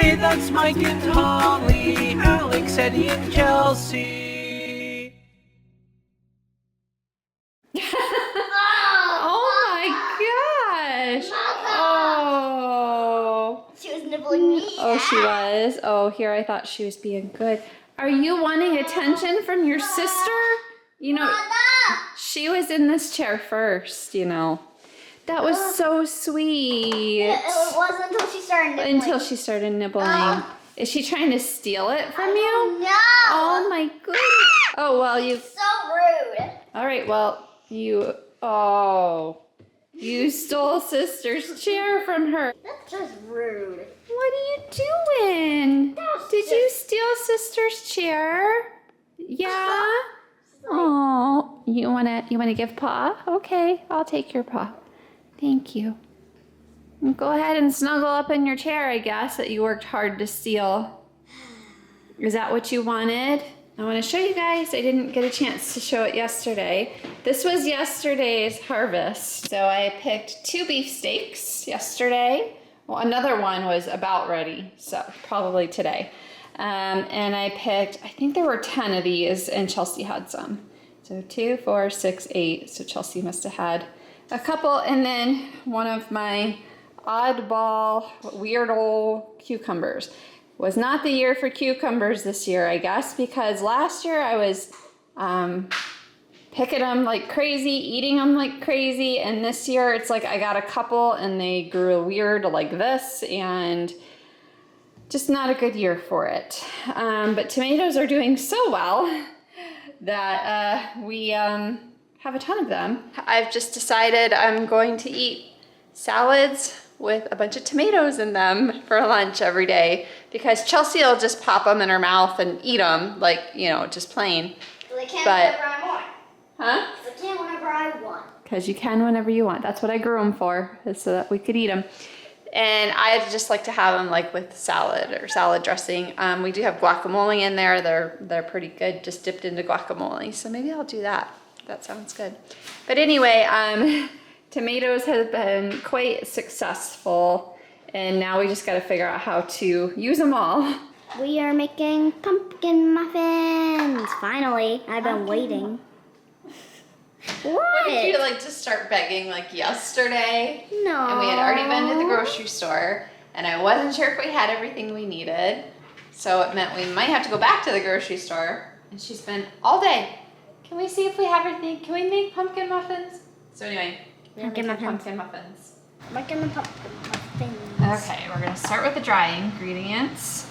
Hey, that's Mike and Holly, Alex, Eddie, and Chelsea. Oh my gosh. Oh. She was nibbling me. Oh, she was. Oh, here I thought she was being good. Are you wanting attention from your sister? You know, she was in this chair first, you know. That was so sweet. It wasn't until she started nibbling. Until she started nibbling. Is she trying to steal it from you? No. Oh my goodness. Oh, well, you... So rude. All right, well, you stole sister's chair from her. That's just rude. What are you doing? Did you steal sister's chair? Yeah? Oh, you wanna give paw? Okay, I'll take your paw. Thank you. Go ahead and snuggle up in your chair, I guess, that you worked hard to steal. Is that what you wanted? I want to show you guys. I didn't get a chance to show it yesterday. This was yesterday's harvest. So I picked 2 beef steaks yesterday. Well, another one was about ready, so probably today. And I picked, I think there were 10 of these, and Chelsea had some. So 2, 4, 6, 8. So Chelsea must have had a couple, and then one of my oddball, weird old cucumbers. Was not the year for cucumbers this year, I guess, because last year I was picking them like crazy, eating them like crazy, and this year it's like I got a couple and they grew weird like this, and just not a good year for it. But tomatoes are doing so well that we have a ton of them. I've just decided I'm going to eat salads with a bunch of tomatoes in them for lunch every day, because Chelsea will just pop them in her mouth and eat them, like, you know, just plain. Well, I can whenever I want. Huh? I can whenever I want. Because you can whenever you want. That's what I grew them for, is so that we could eat them. And I just like to have them like with salad or salad dressing. We do have guacamole in there. They're pretty good, just dipped into guacamole. So maybe I'll do that. That sounds good. But anyway, tomatoes have been quite successful, and now we just got to figure out how to use them all. We are making pumpkin muffins. Finally, I've been waiting. What? Did you like just start begging like yesterday? No. And we had already been to the grocery store, and I wasn't sure if we had everything we needed. So it meant we might have to go back to the grocery store, and she's been all day. Can we see if we have everything? Can we make pumpkin muffins? So anyway, Pumpkin muffins. Pumpkin muffins. Making the pumpkin muffins. Okay, we're gonna start with the dry ingredients.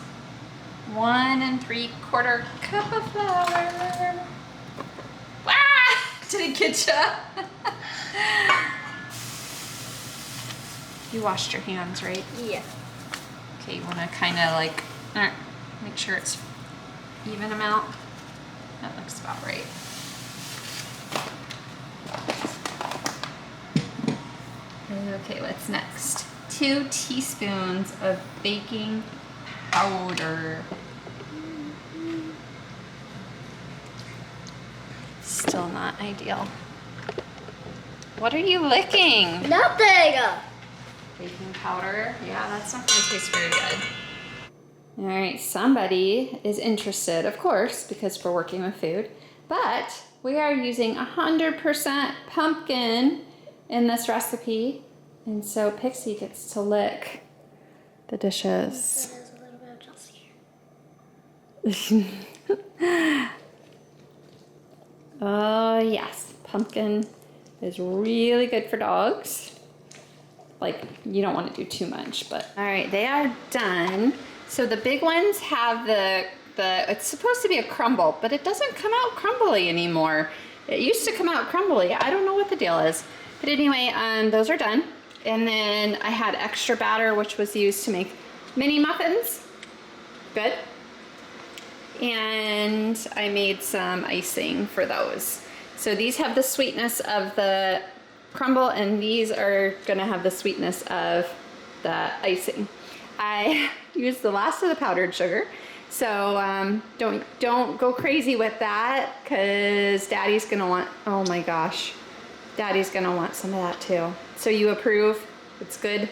1 3/4 cup of flour. Ah! Did it get you? You washed your hands, right? Yeah. Okay, you wanna kinda like, make sure it's even amount. That looks about right. Okay, what's next? 2 teaspoons of baking powder. Still not ideal. What are you licking? Nothing. Baking powder? Yeah, that's not gonna taste very good. All right, somebody is interested, of course, because we're working with food, but we are using 100% pumpkin in this recipe, and so Pixie gets to lick the dishes. There's a little bit of Chelsea here. Oh yes, pumpkin is really good for dogs. Like, you don't want to do too much, but. All right, they are done. So the big ones have it's supposed to be a crumble, but it doesn't come out crumbly anymore. It used to come out crumbly. I don't know what the deal is. But anyway, those are done. And then I had extra batter, which was used to make mini muffins. Good. And I made some icing for those. So these have the sweetness of the crumble, and these are gonna have the sweetness of the icing. I used the last of the powdered sugar, so don't go crazy with that, because Daddy's gonna want, oh my gosh, Daddy's gonna want some of that too. So you approve? It's good?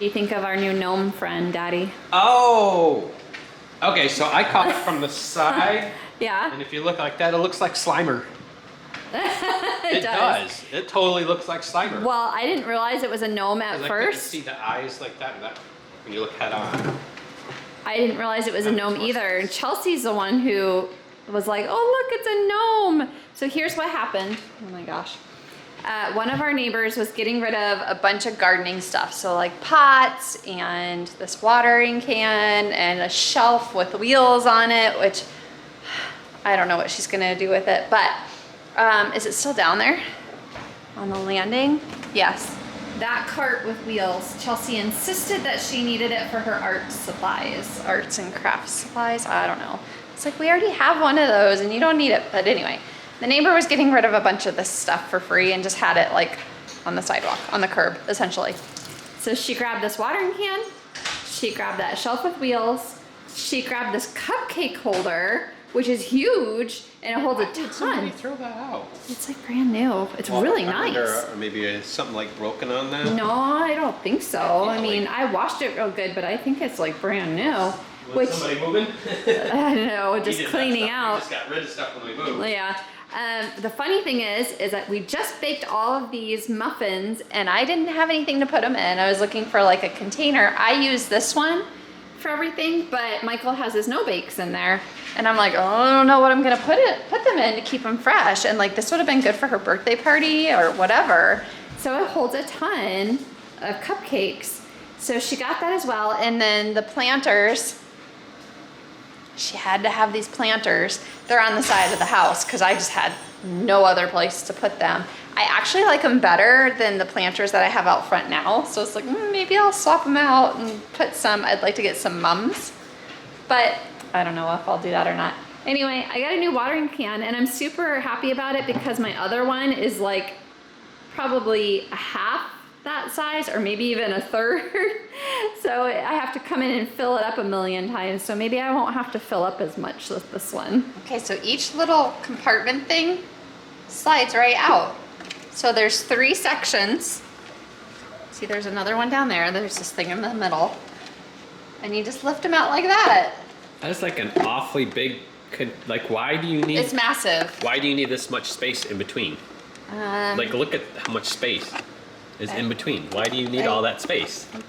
do you think of our new gnome friend, Daddy? Oh! Okay, so I caught it from the side, Yeah, and if you look like that, it looks like Slimer. it does. It totally looks like Slimer. Well, I didn't realize it was a gnome at 'Cause I couldn't first. see the eyes like that, when you look head on. I didn't realize it was a gnome either. And Chelsea's the one who was like, oh, look, it's a gnome. So here's what happened. Oh my gosh. One of our neighbors was getting rid of a bunch of gardening stuff. So like pots and this watering can and a shelf with wheels on it, which I don't know what she's gonna do with it, but is it still down there on the landing? Yes. That cart with wheels, Chelsea insisted that she needed it for her art supplies, arts and crafts supplies, I don't know. It's like, we already have one of those and you don't need it. But anyway, the neighbor was getting rid of a bunch of this stuff for free and just had it like on the sidewalk, on the curb, essentially. So she grabbed this watering can, she grabbed that shelf with wheels, she grabbed this cupcake holder, which is huge and it holds a ton. Somebody throw that out. It's like brand new. It's really nice. Or maybe something like broken on that? No, I don't think so. I Yeah, mean, like- I washed it real good, but I think it's like brand new. Was somebody moving? I don't know, We just did that cleaning stuff. out. We just got rid of stuff when we moved. Yeah. The funny thing is that we just baked all of these muffins and I didn't have anything to put them in. I was looking for like a container. I used this one for everything, but Michael has his no bakes in there. And I'm like, oh, I don't know what I'm gonna put them in to keep them fresh. And like, this would have been good for her birthday party or whatever. So it holds a ton of cupcakes. So she got that as well. And then the planters, she had to have these planters. They're on the side of the house because I just had no other place to put them. I actually like them better than the planters that I have out front now. So it's like, maybe I'll swap them out and put some, I'd like to get some mums, but I don't know if I'll do that or not. Anyway, I got a new watering can and I'm super happy about it because my other one is like probably a half that size or maybe even a third. So I have to come in and fill it up a million times. So maybe I won't have to fill up as much with this one. Okay, so each little compartment thing slides right out. So there's 3 sections. See, there's another one down there. There's this thing in the middle. And you just lift them out like that. That's like an awfully big, like why do you need? It's massive. Why do you need this much space in between? Like look at how much space is in between. Why do you need all that space? I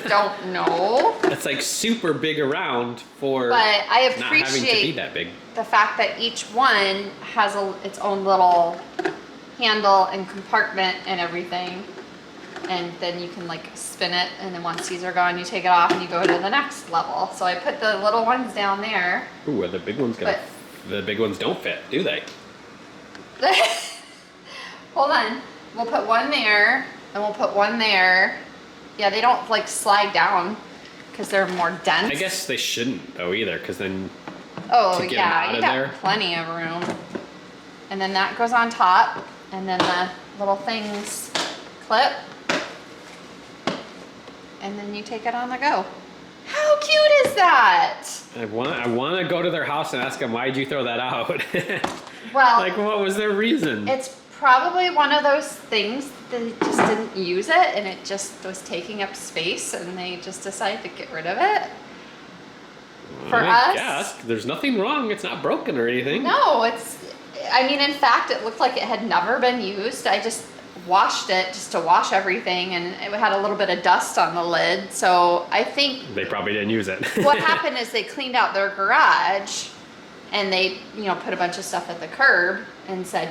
don't know. It's like super big around for But I not having to be appreciate that big. the fact that each one has its own little handle and compartment and everything. And then you can like spin it, and then once these are gone, you take it off and you go to the next level. So I put the little ones down there. Ooh, are the big ones gonna? The big ones don't fit, do they? Hold on. We'll put one there, and we'll put one there. Yeah, they don't like slide down because they're more dense. I guess they shouldn't though either, because then Oh to get 'em yeah, out you of got there. plenty of room. And then that goes on top, and then the little things clip, and then you take it on the go. How cute is that? I want to go to their house and ask them, why'd you throw that out? Well, Like, what was their reason? it's probably one of those things that they just didn't use it, and it just was taking up space, and they just decided to get rid of it. For I us, guess. There's nothing wrong. It's not broken or anything. no, I mean, in fact, it looked like it had never been used. I just washed it just to wash everything, and it had a little bit of dust on the lid. So I think They probably didn't use it. what happened is they cleaned out their garage, and they, put a bunch of stuff at the curb and said,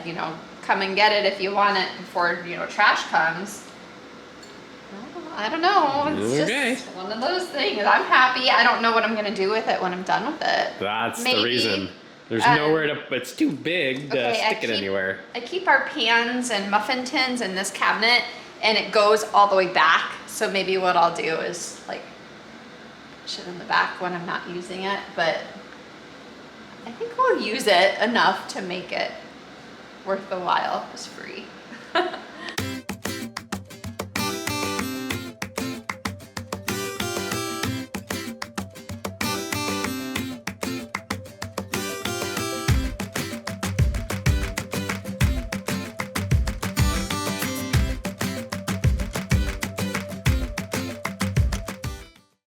come and get it if you want it before, trash comes. I don't know. It's Okay. just one of those things. I'm happy. I don't know what I'm going to do with it when I'm done with it. That's Maybe, the reason. There's nowhere to, it's too big to stick it anywhere. I keep our pans and muffin tins in this cabinet, and it goes all the way back. So maybe what I'll do is like push it in the back when I'm not using it. But I think we'll use it enough to make it worth the while. It's free.